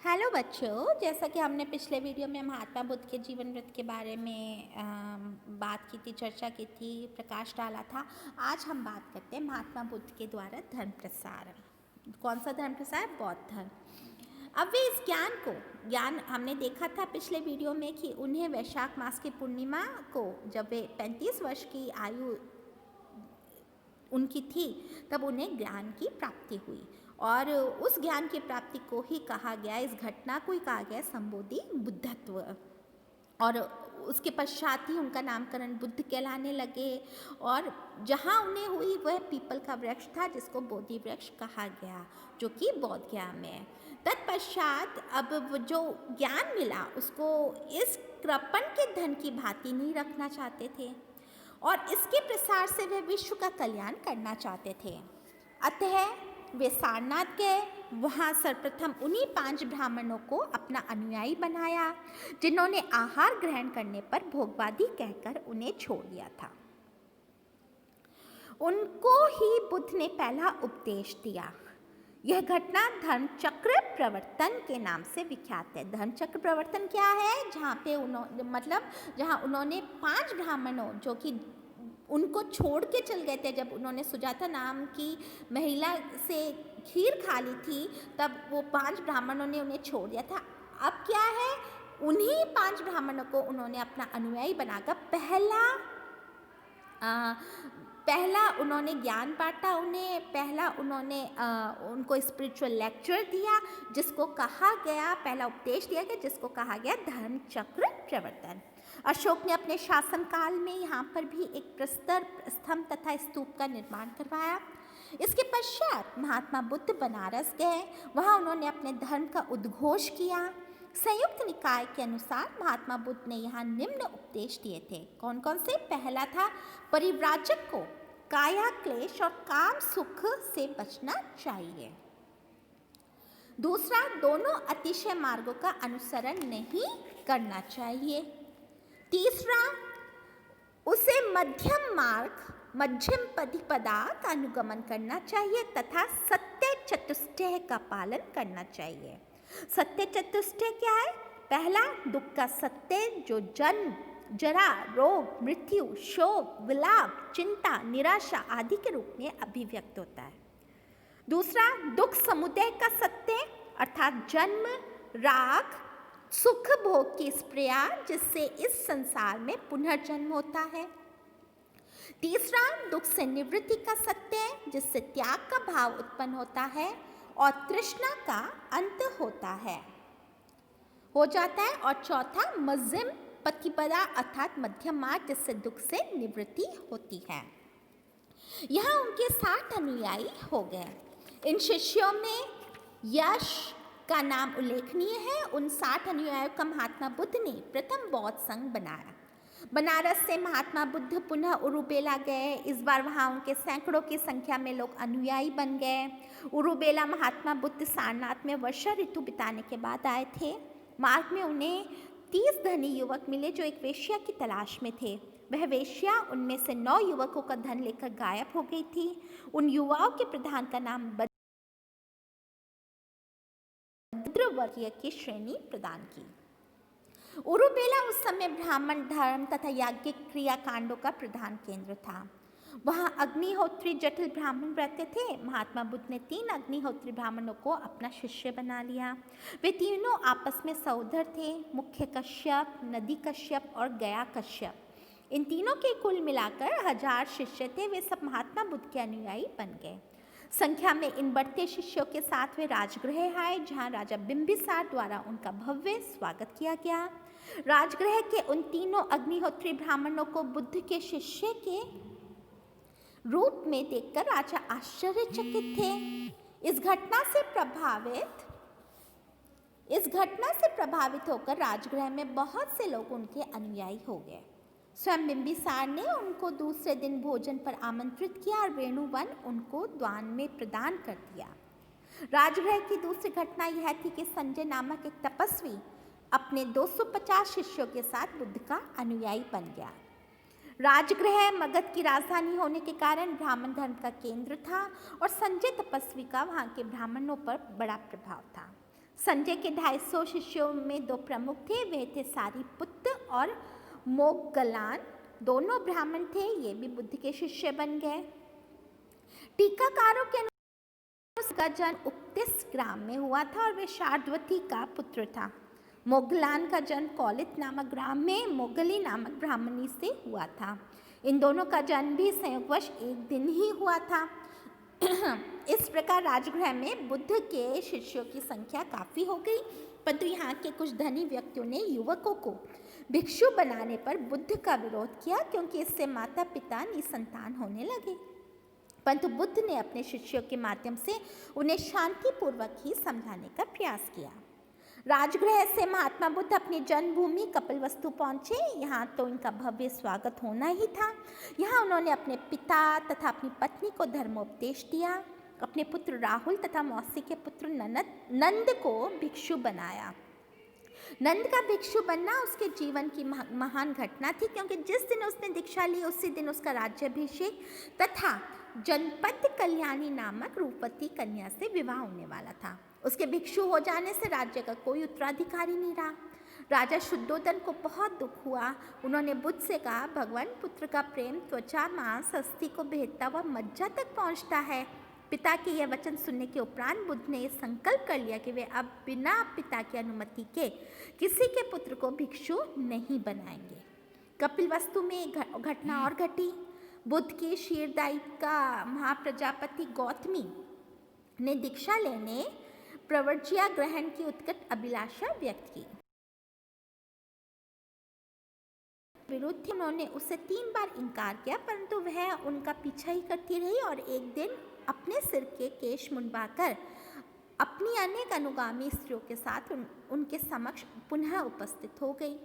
Hello बच्चों, जैसा कि हमने पिछले वीडियो में महात्मा बुद्ध के जीवन वृत्त के बारे में बात की थी, चर्चा की थी, प्रकाश डाला था। आज हम बात करते हैं महात्मा बुद्ध के द्वारा धर्म प्रसार। कौन सा धर्म प्रसार? बौद्ध धर्म। अब वे इस ज्ञान हमने देखा था पिछले वीडियो में कि उन्हें वैशाख मास की पूर्णिमा को, जब वे 35 वर्ष की आयु उनकी थी, तब उन्हें ज्ञान की प्राप्ति हुई और उस ज्ञान की प्राप्ति को ही कहा गया, इस घटना को ही कहा गया संबोधि बुद्धत्व। और उसके पश्चात ही उनका नामकरण बुद्ध कहलाने लगे और जहाँ उन्हें हुई वह पीपल का वृक्ष था जिसको बोधि वृक्ष कहा गया, जो कि बौद्ध गया में है। तत्पश्चात अब जो ज्ञान मिला उसको इस कृपण के धन की भांति नहीं रखना चाहते थे और इसके प्रसार से वे विश्व का कल्याण करना चाहते थे। अतः वे सारनाथ गए। वहाँ सर्वप्रथम उन्हीं 5 ब्राह्मणों को अपना अनुयायी बनाया जिन्होंने आहार ग्रहण करने पर भोगवादी कहकर उन्हें छोड़ दिया था। उनको ही बुद्ध ने पहला उपदेश दिया। यह घटना धर्मचक्र प्रवर्तन के नाम से विख्यात है। धर्मचक्र प्रवर्तन क्या है? जहाँ पे जहाँ उन्होंने 5 ब्राह्मणों जो कि उनको छोड़ के चल गए थे, जब उन्होंने सुजाता नाम की महिला से खीर खा ली थी, तब वो 5 ब्राह्मणों ने उन्हें छोड़ दिया था। अब क्या है? उन्हीं 5 ब्राह्मणों को उन्होंने अपना अनुयायी बनाकर पहला उन्होंने ज्ञान बांटा, उनको स्पिरिचुअल लेक्चर दिया, जिसको कहा गया, पहला उपदेश दिया गया जिसको कहा गया धर्मचक्र प्रवर्तन। अशोक ने अपने शासनकाल में यहाँ पर भी एक प्रस्तर स्तंभ तथा स्तूप का निर्माण करवाया। इसके पश्चात महात्मा बुद्ध बनारस गए। वहाँ उन्होंने अपने धर्म का उद्घोष किया। संयुक्त निकाय के अनुसार महात्मा बुद्ध ने यहाँ निम्न उपदेश दिए थे। कौन कौन से? पहला था, परिव्राजक को काया क्लेश और काम सुख से बचना चाहिए। दूसरा, दोनों अतिशय मार्गों का अनुसरण नहीं करना चाहिए। तीसरा, उसे मध्यम पदिपदा का अनुगमन करना चाहिए तथा सत्य चतुष्टय का पालन करना चाहिए। सत्य चतुष्टय क्या है? पहला, दुख का सत्य जो जन्म, जरा, रोग, मृत्यु, शोक, विलाप, चिंता, निराशा आदि के रूप में अभिव्यक्त होता है। दूसरा, दुख समुदय का सत्य अर्थात जन्म, राग, सुख भोग की स्प्रिया जिससे इस संसार में पुनर्जन्म होता है। तीसरा, दुख से निवृत्ति का सत्य जिससे त्याग का भाव उत्पन्न होता है और तृष्णा का अंत हो जाता है। और चौथा, मध्यम पतिपदा अर्थात मध्यम मार्ग जिससे दुख से निवृत्ति होती है। यहाँ उनके 60 अनुयायी हो गए। इन शिष्यों में यश का नाम उल्लेखनीय है। उन 60 अनुयायियों का महात्मा बुद्ध ने प्रथम बौद्ध संघ बनाया। बनारस से महात्मा बुद्ध पुनः उरुबेला गए। इस बार वहाँ उनके सैकड़ों की संख्या में लोग अनुयायी बन गए। उरुबेला महात्मा बुद्ध सारनाथ में वर्षा ऋतु बिताने के बाद आए थे। मार्ग में उन्हें 30 धनी युवक मिले जो एक वेश्या की तलाश में थे। वह वेश्या उनमें से 9 युवकों का धन लेकर गायब हो गई थी। उन युवाओं के प्रधान का नाम वर्गीय की श्रेणी प्रदान की। उरुबेला उस समय ब्राह्मण धर्म तथा याज्ञिक क्रिया कांडों का प्रधान केंद्र था। वहाँ अग्निहोत्री जटिल ब्राह्मण रहते थे। महात्मा बुद्ध ने 3 अग्निहोत्री ब्राह्मणों को अपना शिष्य बना लिया। वे तीनों आपस में सहोदर थे, मुख्य कश्यप, नदी कश्यप और गया कश्यप। इन तीनों के कुल मिलाकर 1000 शिष्य थे। वे सब महात्मा बुद्ध के अनुयायी बन गए। संख्या में इन बढ़ते शिष्यों के साथ वे राजगृह आए, जहाँ राजा बिंबिसार द्वारा उनका भव्य स्वागत किया गया। राजगृह के उन तीनों अग्निहोत्री ब्राह्मणों को बुद्ध के शिष्य के रूप में देखकर राजा आश्चर्यचकित थे। इस घटना से प्रभावित होकर राजगृह में बहुत से लोग उनके अनुयायी हो गए। स्वयं बिंबिसार ने उनको दूसरे दिन भोजन पर आमंत्रित किया और वेणुवन उनको दान में प्रदान कर दिया। राजगृह की दूसरी घटना यह थी कि संजय नामक एक तपस्वी अपने 250 शिष्यों के साथ बुद्ध का अनुयायी बन गया। राजगृह मगध की राजधानी होने के कारण ब्राह्मण धर्म का केंद्र था और संजय तपस्वी का वहाँ के ब्राह्मणों पर बड़ा प्रभाव था। संजय के 250 शिष्यों में 2 प्रमुख थे, वे थे सारिपुत्र और मोगलान। दोनों ब्राह्मण थे, ये भी बुद्ध के शिष्य बन गए। टीकाकारों के अनुसार उसका जन्म उपतिस ग्राम में हुआ था और वे शार्दवती का पुत्र था। मोगलान का जन्म कौलित नामक ग्राम में मोगली नामक ब्राह्मणी से हुआ था। इन दोनों का जन्म भी संयोगवश एक दिन ही हुआ था। इस प्रकार राजगृह में बुद्ध के शिष्यों की संख्या काफ़ी हो गई, परंतु यहाँ के कुछ धनी व्यक्तियों ने युवकों को भिक्षु बनाने पर बुद्ध का विरोध किया, क्योंकि इससे माता पिता निसंतान होने लगे। परंतु बुद्ध ने अपने शिष्यों के माध्यम से उन्हें शांतिपूर्वक ही समझाने का प्रयास किया। राजगृह से महात्मा बुद्ध अपनी जन्मभूमि कपिलवस्तु पहुंचे। यहाँ तो इनका भव्य स्वागत होना ही था। यहाँ उन्होंने अपने पिता तथा अपनी पत्नी को धर्मोपदेश दिया, अपने पुत्र राहुल तथा मौसी के पुत्र नंद को भिक्षु बनाया। नंद का भिक्षु बनना उसके जीवन की महान घटना थी, क्योंकि जिस दिन उसने दीक्षा ली उसी दिन उसका राज्याभिषेक तथा जनपद कल्याणी नामक रूपवती कन्या से विवाह होने वाला था। उसके भिक्षु हो जाने से राज्य का कोई उत्तराधिकारी नहीं रहा। राजा शुद्धोधन को बहुत दुख हुआ। उन्होंने बुद्ध से कहा, भगवान, पुत्र का प्रेम त्वचा मांस अस्थि को भेदता हुआ मज्जा तक पहुंचता है। पिता के यह वचन सुनने के उपरांत बुद्ध ने यह संकल्प कर लिया कि वे अब बिना पिता की अनुमति के किसी के पुत्र को भिक्षु नहीं बनाएंगे। कपिलवस्तु में एक घटना और घटी। बुद्ध की क्षीरदायिका महाप्रजापति गौतमी ने दीक्षा लेने प्रवर्ज्या ग्रहण की उत्कट अभिलाषा व्यक्त की। विरुद्ध उन्होंने उसे 3 बार इनकार किया, परंतु वह उनका पीछा ही करती रही और एक दिन अपने सिर के केश मुंडवाकर अपनी अनेक अनुगामी स्त्रियों के साथ उनके समक्ष पुनः उपस्थित हो गई।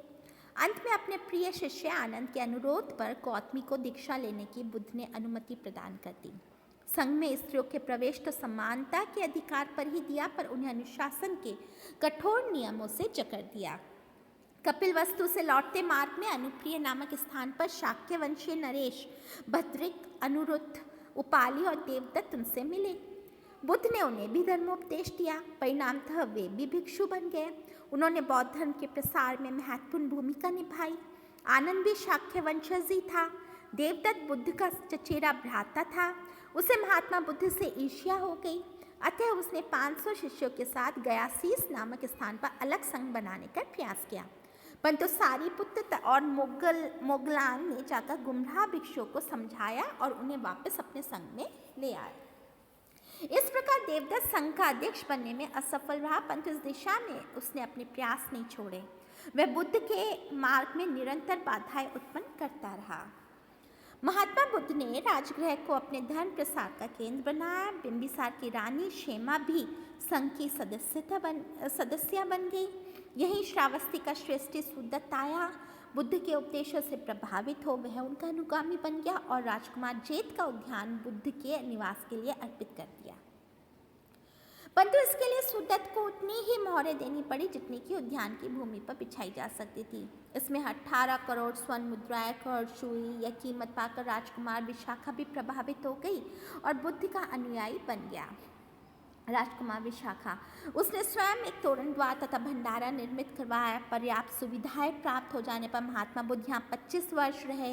अंत में अपने प्रिय शिष्य आनंद के अनुरोध पर गौतमी को दीक्षा लेने की बुद्ध ने अनुमति प्रदान कर दी। संघ में स्त्रियों के प्रवेश तो समानता के अधिकार पर ही दिया, पर उन्हें अनुशासन के कठोर नियमों से जकड़ दिया। कपिलवस्तु से लौटते मार्ग में अनुप्रिय नामक स्थान पर शाक्य वंशीय नरेश, भद्रिक, अनुरुद्ध, उपाली और देवदत्त उनसे मिले। बुद्ध ने उन्हें भी धर्मोपदेश दिया। परिणामतः वे भी भिक्षु बन गए। उन्होंने बौद्ध धर्म के प्रसार में महत्वपूर्ण भूमिका निभाई। आनंद भी शाक्य वंशज ही था। देवदत्त बुद्ध का चचेरा भ्राता था। उसे महात्मा बुद्ध से ईर्ष्या हो गई, अतः उसने 500 शिष्यों के साथ गयासीस नामक स्थान पर अलग संघ बनाने का प्रयास किया, परंतु सारिपुत्र और मोगलान ने जाकर गुमराह भिक्षुओं को समझाया और उन्हें वापस अपने संघ में ले आए। इस प्रकार देवदत्त संघ का अध्यक्ष बनने में असफल रहा, परंतु इस दिशा में उसने अपने प्रयास नहीं छोड़े। वह बुद्ध के मार्ग में निरंतर बाधाएं उत्पन्न करता रहा। महात्मा बुद्ध ने राजगृह को अपने धर्म प्रसार का केंद्र बनाया। बिंबिसार की रानी क्षेमा भी संघ की सदस्य बन गई। यही श्रावस्ती का श्रेष्ठी सुदत्त आया। बुद्ध के उपदेशों से प्रभावित हो वह उनका अनुगामी बन गया और राजकुमार जेत का उद्यान बुद्ध के निवास के लिए अर्पित कर दिया। परंतु इसके लिए सुदत्त को उतनी ही मोहरें देनी पड़ी जितनी कि उद्यान की भूमि पर बिछाई जा सकती थी। इसमें 18 करोड़ स्वर्ण मुद्राएं खर्च हुई। यह कीमत पाकर राजकुमार विशाखा भी प्रभावित हो गई और बुद्ध का अनुयायी बन गया। राजकुमार विशाखा, उसने स्वयं एक तोरण द्वार तथा भंडारा निर्मित करवाया। पर्याप्त सुविधाएं प्राप्त हो जाने पर महात्मा बुद्ध यहाँ 25 वर्ष रहे।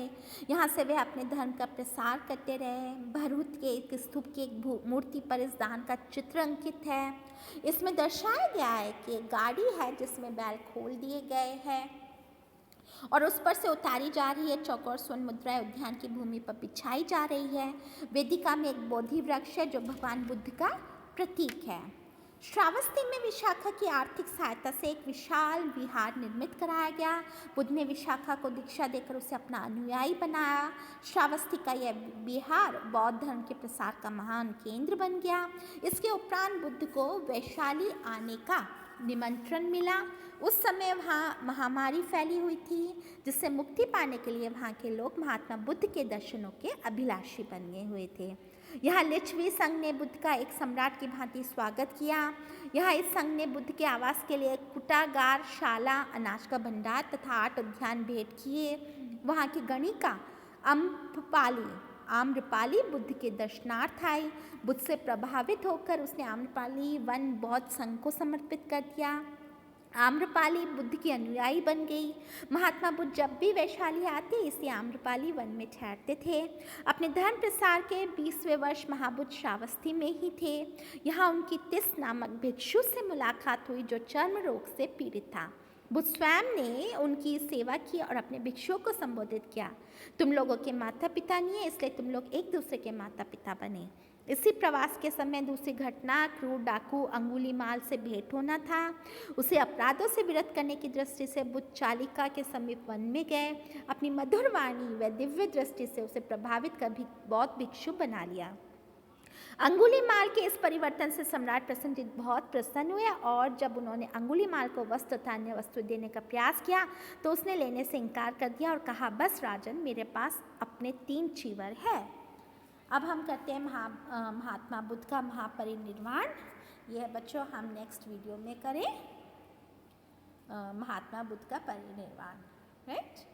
यहाँ से वे अपने धर्म का प्रसार करते रहे। भरूच के एक स्तूप की एक मूर्ति पर इस दान का चित्र अंकित है। इसमें दर्शाया गया है कि एक गाड़ी है जिसमें बैल खोल दिए गए हैं और उस पर से उतारी जा रही है। चौकोर स्वर्ण मुद्राएं उद्यान की भूमि पर बिछाई जा रही है। वेदिका में एक बोधि वृक्ष है जो भगवान बुद्ध का प्रतीक है। श्रावस्ती में विशाखा की आर्थिक सहायता से एक विशाल विहार निर्मित कराया गया। बुद्ध ने विशाखा को दीक्षा देकर उसे अपना अनुयायी बनाया। श्रावस्ती का यह विहार बौद्ध धर्म के प्रसार का महान केंद्र बन गया। इसके उपरांत बुद्ध को वैशाली आने का निमंत्रण मिला। उस समय वहाँ महामारी फैली हुई थी, जिससे मुक्ति पाने के लिए वहाँ के लोग महात्मा बुद्ध के दर्शनों के अभिलाषी बने हुए थे। यहाँ लिच्छवी संघ ने बुद्ध का एक सम्राट की भांति स्वागत किया। यहाँ इस संघ ने बुद्ध के आवास के लिए कुटागार, शाला, अनाज का भंडार तथा 8 उद्यान भेंट किए। वहाँ की गणिका अम्बपाली आम्रपाली बुद्ध के दर्शनार्थ आई। बुद्ध से प्रभावित होकर उसने आम्रपाली वन बौद्ध संघ को समर्पित कर दिया। आम्रपाली बुद्ध की अनुयायी बन गई। महात्मा बुद्ध जब भी वैशाली आते इसी आम्रपाली वन में ठहरते थे। अपने धर्म प्रसार के 20वें वर्ष महाबुद्ध श्रावस्ती में ही थे। यहाँ उनकी तिस नामक भिक्षु से मुलाकात हुई जो चर्म रोग से पीड़ित था। बुद्ध स्वयं ने उनकी सेवा की और अपने भिक्षुओं को संबोधित किया, तुम लोगों के माता पिता नहीं है, इसलिए तुम लोग एक दूसरे के माता पिता बने। इसी प्रवास के समय दूसरी घटना क्रूर डाकू अंगुलीमाल से भेंट होना था। उसे अपराधों से विरत करने की दृष्टि से बुद्ध चालिका के समीप वन में गए। अपनी मधुर वाणी व दिव्य दृष्टि से उसे प्रभावित कर बौद्ध भिक्षु बना लिया। अंगुलीमाल के इस परिवर्तन से सम्राट प्रसेनजीत बहुत प्रसन्न हुए और जब उन्होंने अंगुलीमाल को वस्त्र तथा अन्य वस्तु देने का प्रयास किया तो उसने लेने से इनकार कर दिया और कहा, बस राजन, मेरे पास अपने 3 चीवर है। अब हम करते हैं महात्मा बुद्ध का महापरिनिर्वाण। यह बच्चों हम नेक्स्ट वीडियो में करें महात्मा बुद्ध का परिनिर्वाण, राइट।